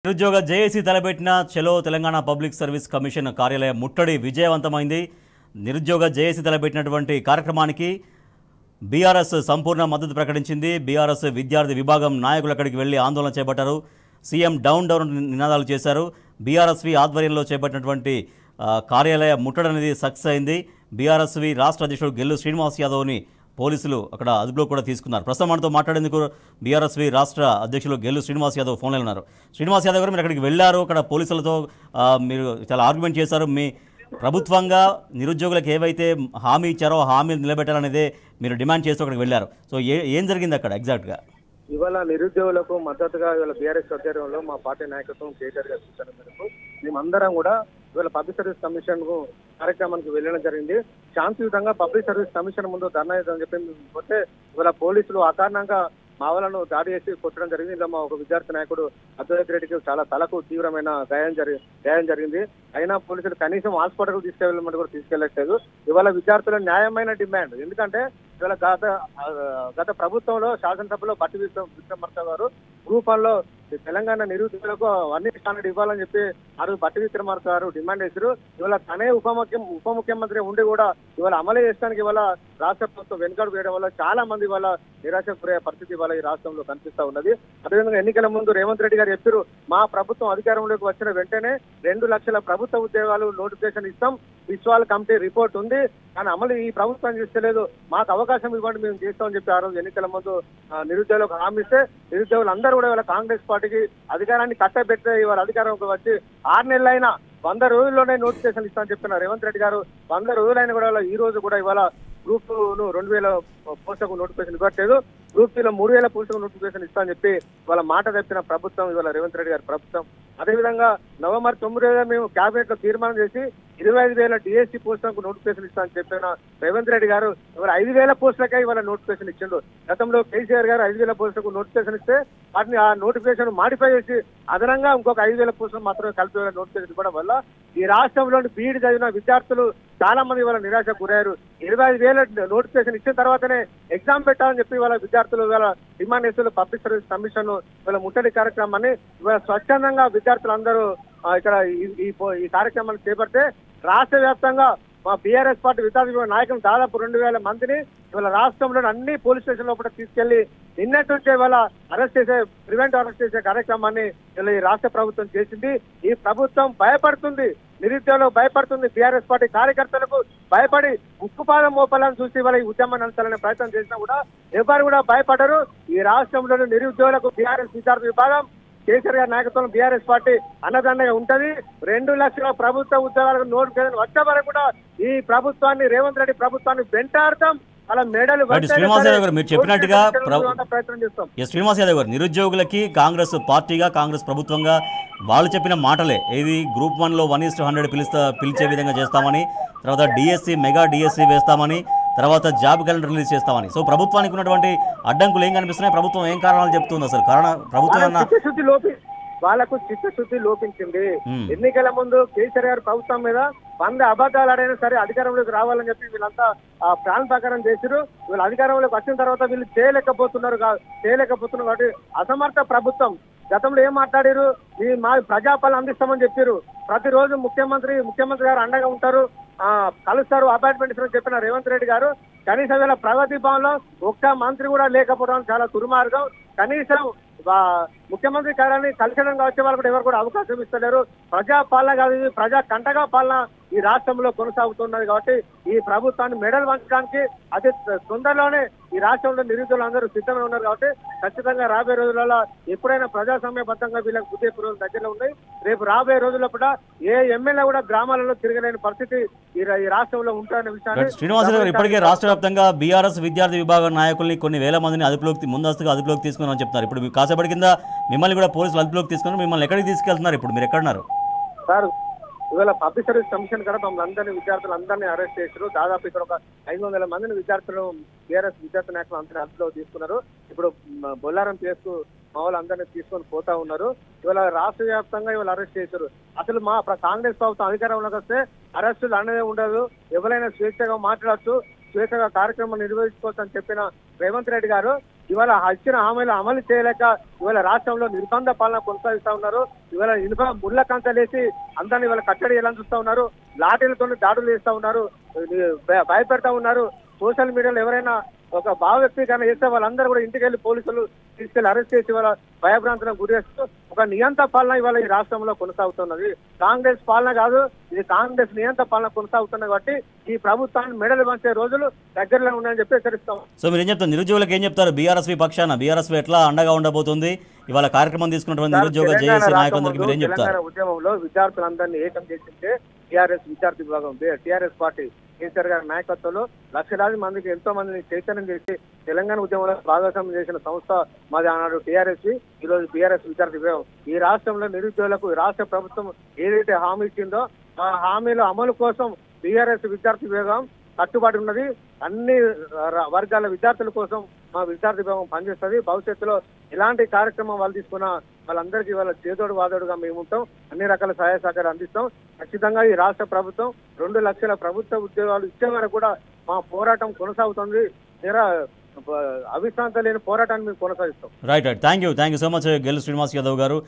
నిరుద్యోగ జేఏసీ తలపెట్టిన చలో తెలంగాణ పబ్లిక్ సర్వీస్ కమిషన్ కార్యాలయ ముట్టడి విజయవంతమైంది. నిరుద్యోగ జేఏసీ తలపెట్టినటువంటి కార్యక్రమానికి బీఆర్ఎస్ సంపూర్ణ మద్దతు ప్రకటించింది. బీఆర్ఎస్ విద్యార్థి విభాగం నాయకులు అక్కడికి వెళ్లి ఆందోళన చేపట్టారు. సీఎం డౌన్ డౌన్ నినాదాలు చేశారు. బీఆర్ఎస్వి ఆధ్వర్యంలో చేపట్టినటువంటి కార్యాలయ ముట్టడి అనేది సక్సెస్ అయింది. బీఆర్ఎస్వి రాష్ట్ర అధ్యక్షుడు గెల్లు శ్రీనివాస్ యాదవ్ని పోలీసులు అక్కడ అదుపులో కూడా తీసుకున్నారు. ప్రస్తుతం మనతో మాట్లాడేందుకు బీఆర్ఎస్వి రాష్ట్ర అధ్యక్షులు గెల్లు శ్రీనివాస్ యాదవ్ ఫోన్లో ఉన్నారు. శ్రీనివాస్ యాదవ్ గారు, మీరు అక్కడికి వెళ్ళారు, అక్కడ పోలీసులతో మీరు చాలా ఆర్గ్యుమెంట్ చేశారు. మీ ప్రభుత్వంగా నిరుద్యోగులకు ఏవైతే హామీ ఇచ్చారో హామీ నిలబెట్టాలనేదే మీరు డిమాండ్ చేస్తూ అక్కడికి వెళ్ళారు. సో ఏం జరిగింది అక్కడ ఎగ్జాక్ట్గా? ఇవాళ నిరుద్యోగులకు మద్దతుగా ఇవాళ బీఆర్ఎస్ ఆధ్వర్యంలో మా పార్టీ నాయకత్వం కేటీఆర్ గారి సూచన మేరకు మేమందరం కూడా ఇవాళ పబ్లిక్ సర్వీస్ కమిషన్ కార్యక్రమానికి వెళ్ళడం జరిగింది. శాంతియుతంగా పబ్లిక్ సర్వీస్ కమిషన్ ముందు ధర్నా చేద్దామని చెప్పి పోతే ఇవాళ పోలీసులు అకారణంగా మా వాళ్ళను దాడి చేసి కొట్టడం జరిగింది. ఇలా మా ఒక విద్యార్థి నాయకుడు అద్వైత్ రెడ్డికి చాలా తలకు తీవ్రమైన గాయం జరిగింది. అయినా పోలీసులు కనీసం హాస్పిటల్కు తీసుకెళ్ళమంటే కూడా తీసుకెళ్లట్లేదు. ఇవాళ విద్యార్థుల న్యాయమైన డిమాండ్, ఎందుకంటే ఇవాళ గత ప్రభుత్వంలో శాసనసభలో బట్టి విక్రమార్క గారు రూపంలో తెలంగాణ నిరుద్యోగులకు అన్ని స్టాండర్డ్ ఇవ్వాలని చెప్పి ఆ రోజు బట్టి విక్రమార్క గారు డిమాండ్ చేశారు. ఇవాళ తనే ఉప ముఖ్యమంత్రి ఉండి కూడా ఇవాళ అమలు చేయడానికి ఇవాళ రాష్ట్ర ప్రభుత్వం వెనుకడు వేయడం వల్ల చాలా మంది ఇవాళ నిరాశకు గురయ్యే పరిస్థితి ఇవాళ ఈ రాష్ట్రంలో కనిపిస్తా ఉన్నది. అదేవిధంగా ఎన్నికల ముందు రేవంత్ రెడ్డి గారు చెప్పారు, మా ప్రభుత్వం అధికారంలోకి వచ్చిన వెంటనే 2 లక్షల ప్రభుత్వ ఉద్యోగాలు నోటిఫికేషన్ ఇస్తాం, విశ్వాల కమిటీ రిపోర్ట్ ఉంది, కానీ అమలు ఈ ప్రభుత్వం చేస్తలేదు, మాకు అవకాశం ఇవ్వండి మేము చేస్తామని చెప్పి ఆ రోజు ఎన్నికల ముందు నిరుద్యోగులకు హామీ ఇస్తే నిరుద్యోగులు అందరూ కూడా ఇవాళ కాంగ్రెస్ పార్టీకి అధికారాన్ని కట్టబెట్టే ఇవాళ అధికారంలోకి వచ్చి 6 నెలలైనా 100 రోజుల్లోనే నోటిఫికేషన్ ఇస్తామని చెప్పిన రేవంత్ రెడ్డి గారు 100 రోజులైనా కూడా ఈ రోజు కూడా ఇవాళ గ్రూప్ 2000 పోస్టులకు నోటిఫికేషన్ ఇవ్వట్లేదు, గ్రూప్ 3లో 3000 పోస్టులకు నోటిఫికేషన్ ఇస్తామని చెప్పి వాళ్ళ మాట తప్పిన ప్రభుత్వం ఇవాళ రేవంత్ రెడ్డి గారి ప్రభుత్వం. అదేవిధంగా నవంబర్ 9న మేము కేబినెట్ లో తీర్మానం చేసి 25,000 డిఎస్సీ పోస్టులకు నోటిఫికేషన్ ఇస్తామని చెప్పిన రేవంత్ రెడ్డి గారు ఇవాళ 5,000 పోస్టులకే ఇవాళ నోటిఫికేషన్ ఇచ్చిండు. గతంలో కేసీఆర్ గారు 5,000 పోస్టులకు నోటిఫికేషన్ ఇస్తే వాటిని ఆ నోటిఫికేషన్ మాడిఫై చేసి అదనంగా ఇంకొక 5,000 పోస్టులు మాత్రమే కలిపి నోటిఫికేషన్ ఇవ్వడం వల్ల ఈ రాష్ట్రంలోని బీఈడీ చదివిన విద్యార్థులు చాలా మంది ఇవాళ నిరాశకు గురయ్యారు. 25,000 నోటిఫికేషన్ ఇచ్చిన తర్వాతనే ఎగ్జామ్ పెట్టాలని చెప్పి ఇవాళ విద్యార్థులు ఇవాళ డిమాండ్ చేస్తూ పబ్లిక్ సర్వీస్ కమిషన్ ఇవాళ ముట్టడి కార్యక్రమాన్ని ఇవాళ స్వచ్ఛందంగా విద్యార్థులందరూ ఇక్కడ ఈ కార్యక్రమాన్ని చేపడితే రాష్ట్ర వ్యాప్తంగా మా బీఆర్ఎస్ పార్టీ విద్యార్థి నాయకులు దాదాపు 2,000 మందిని ఇవాళ రాష్ట్రంలోని అన్ని పోలీస్ స్టేషన్ లోపల తీసుకెళ్లి నిన్నటి నుంచే ఇవాళ ప్రివెంట్ అరెస్ట్ చేసే కార్యక్రమాన్ని ఇలా ఈ రాష్ట్ర ప్రభుత్వం చేసింది. ఈ ప్రభుత్వం భయపడుతుంది, నిరుద్యోగులకు భయపడుతుంది, బీఆర్ఎస్ పార్టీ కార్యకర్తలకు భయపడి ఉక్కుపాదం మోపాలని చూసి ఇవాళ ఈ ఉద్యమాన్ని అంచాలనే ప్రయత్నం చేసినా కూడా ఎవరు కూడా భయపడరు. ఈ రాష్ట్రంలోని నిరుద్యోగులకు బీఆర్ఎస్ విద్యార్థి విభాగం కేసీఆర్ గారి నాయకత్వం బీఆర్ఎస్ పార్టీ అన్నదండగా ఉంటది. 2 లక్షల ప్రభుత్వ ఉద్యోగాలకు నోటిఫికేషన్ వచ్చే వరకు కూడా ఈ ప్రభుత్వాన్ని రేవంత్ రెడ్డి ప్రభుత్వాన్ని వెంటాడతాం. అలా మేడలు శ్రీనివాస్ యాదవ్ గారు, మీరు చెప్పినట్టుగా శ్రీనివాస్ యాదవ్ గారు, నిరుద్యోగులకి కాంగ్రెస్ పార్టీగా కాంగ్రెస్ ప్రభుత్వంగా వాళ్ళు చెప్పిన మాటలే, ఇది గ్రూప్ 1లో 1:100 పిలిచే విధంగా చేస్తామని, తర్వాత డిఎస్సి మెగా డిఎస్సి వేస్తామని, తర్వాత జాబ్ క్యాలెండర్ రిలీజ్ చేస్తామని. సో ప్రభుత్వానికి ఉన్నటువంటి అడ్డంకులు ఏం కనిపిస్తున్నాయి? ప్రభుత్వం ఏం కారణాలు చెప్తుంది? అసలు ప్రభుత్వం వాళ్ళకు చిత్తశుద్ధి లోపించింది. ఎన్నికల ముందు కేసీఆర్ గారు ప్రభుత్వం మీద 100 అబద్ధాలు ఆడైనా సరే అధికారంలోకి రావాలని చెప్పి వీళ్ళంతా ప్లాన్ ప్రకారం చేశారు. వీళ్ళు అధికారంలోకి వచ్చిన తర్వాత వీళ్ళు చేయలేకపోతున్నారు కాబట్టి అసమర్థ ప్రభుత్వం. గతంలో ఏం మాట్లాడారు, మా ప్రజాపాలన అందిస్తామని చెప్పారు. ప్రతిరోజు ముఖ్యమంత్రి గారు అండగా ఉంటారు, కలుస్తారు, అపాయింట్మెంట్ ఇస్తారని చెప్పిన రేవంత్ రెడ్డి గారు కనీసం వీళ్ళ ప్రగతి భవన్లో ఒక్క మంత్రి కూడా లేకపోవడం చాలా దుర్మార్గం. కనీసం ముఖ్యమంత్రి కార్యాలయాన్ని కలిసడంగా వచ్చే వాళ్ళు కూడా ఎవరు కూడా అవకాశం ఇస్తలేరు. ప్రజాపాలన కాదు, ప్రజా కంటగా పాలన ఈ రాష్ట్రంలో కొనసాగుతున్నది. కాబట్టి ఈ ప్రభుత్వాన్ని మెడల్ వంచడానికి అతి తొందరలోనే ఈ రాష్ట్రంలో నిరుద్యోగులు అందరూ సిద్ధంగా ఉన్నారు. కాబట్టి ఖచ్చితంగా రాబోయే రోజులలో ఎప్పుడైనా ప్రజాస్వామ్యబద్ధంగా వీళ్ళకి బుద్ధి రోజులు దగ్గరలో ఉన్నాయి. రేపు రాబోయే రోజుల్లో కూడా ఏ ఎమ్మెల్యే కూడా గ్రామాలలో తిరగలేని పరిస్థితి ఈ రాష్ట్రంలో ఉంటారనే విషయాన్ని శ్రీనివాస్ గారు, ఇప్పటికే రాష్ట్ర వ్యాప్తంగా బీఆర్ఎస్ విద్యార్థి విభాగం నాయకుల్ని కొన్ని వేల మందిని ముందస్తుగా అదుపులోకి తీసుకున్నారని చెప్తున్నారు. ఇప్పుడు కాసేపటి కింద మిమ్మల్ని కూడా పోలీసులు అదుపులోకి తీసుకున్నారు. మిమ్మల్ని ఎక్కడికి తీసుకెళ్తున్నారు? ఇప్పుడు మీరు ఎక్కడున్నారు? సార్, ఇవాళ పబ్లిక్ సర్వీస్ కమిషన్ కూడా మమ్మల్ని అందరినీ విద్యార్థులందరినీ అరెస్ట్ చేశారు. దాదాపు ఇక్కడ ఒక 500 మందిని విద్యార్థులు బీఆర్ఎస్ విద్యార్థి నాయకులు అందరినీ అదుపులో తీసుకున్నారు. ఇప్పుడు బొల్లారం చేసుకు మా వాళ్ళు అందరినీ తీసుకొని పోతా ఉన్నారు. ఇవాళ రాష్ట్ర వ్యాప్తంగా ఇవాళ అరెస్ట్ చేశారు. అసలు మా కాంగ్రెస్ ప్రభుత్వం అధికారంలోకి వస్తే అరెస్టులు అనేది ఉండదు, ఎవరైనా స్వేచ్ఛగా మాట్లాడచ్చు, స్వేచ్ఛగా కార్యక్రమం నిర్వహించుకోవచ్చు అని చెప్పిన రేవంత్ రెడ్డి గారు ఇవాళ ఇచ్చిన హామీలు అమలు చేయలేక ఇవాళ రాష్ట్రంలో నిర్బంధ పాలన కొనసాగిస్తా ఉన్నారు. ఇవాళ ఇనుప ముళ్ళ కంచెలేసి అందరినీ ఇవాళ కట్టడి ఎలా చూస్తా ఉన్నారు, లాఠీలతో దాడులు చేస్తా ఉన్నారు, భయపెడతా ఉన్నారు. సోషల్ మీడియాలో ఎవరైనా ఒక భావ వ్యక్తీకరణ చేస్తే వాళ్ళందరూ కూడా ఇంటికి వెళ్ళి పోలీసులు తీసుకెళ్లి అరెస్ట్ చేసి వాళ్ళ భయభ్రాంతులకు గురి చేస్తూ ఒక నియంత పాలన ఇవాళ ఈ రాష్ట్రంలో కొనసాగుతున్నది. కాంగ్రెస్ పాలన కాదు, ఇది కాంగ్రెస్ నియంత పాలన కొనసాగుతున్నది. కాబట్టి ఈ ప్రభుత్వాన్ని మెడలు వంచే రోజులు దగ్గరలో ఉన్నాయని చెప్పి హెచ్చరిస్తాం. సో మీరు ఏం చెప్తారు, నిరుద్యోగులకు ఏం చెప్తారు? బీఆర్ఎస్వి పక్షాన బీఆర్ఎస్వి ఎట్లా అండగా ఉండబోతుంది? ఇవాళ కార్యక్రమం తీసుకున్నటువంటి నిరుద్యోగ జేఏసీ నాయకులందరికీ మీరు ఏం చెప్తారు? తెలంగాణ ఉద్యమంలో విద్యార్థులందరినీ ఏకం చేసింటే టీఆర్ఎస్ విద్యార్థి విభాగం, టీఆర్ఎస్ పార్టీ కేసీఆర్ గారి నాయకత్వంలో లక్షలాది మందికి ఎంతో మందిని చైతన్యం చేసి తెలంగాణ ఉద్యమంలో భాగస్వామ్యం చేసిన సంస్థ మాది. ఆనాడు టీఆర్ఎస్, ఈ రోజు బీఆర్ఎస్ విద్యార్థి విభాగం. ఈ రాష్ట్రంలో నిరుద్యోగులకు రాష్ట్ర ప్రభుత్వం ఏదైతే హామీ ఇచ్చిందో ఆ హామీల అమలు కోసం బీఆర్ఎస్ విద్యార్థి విభాగం కట్టుబడి ఉన్నది. అన్ని వర్గాల విద్యార్థుల కోసం మా విద్యార్థి విభాగం పనిచేస్తుంది. భవిష్యత్తులో ఎలాంటి కార్యక్రమం వాళ్ళు తీసుకున్నా వాళ్ళందరికీ వాళ్ళ చేదోడు వాదోడుగా మేము ఉంటాం. అన్ని రకాల సహాయ సహకారాలు అందిస్తాం. ఖచ్చితంగా ఈ రాష్ట్ర ప్రభుత్వం 2 లక్షల ప్రభుత్వ ఉద్యోగాలు ఇచ్చే వరకు కూడా మా పోరాటం కొనసాగుతుంది. అవిశ్రాంత లేని పోరాటాన్ని మేము కొనసాగిస్తాం. Right. Thank you so much Gellu Srinivas Yadav గారు.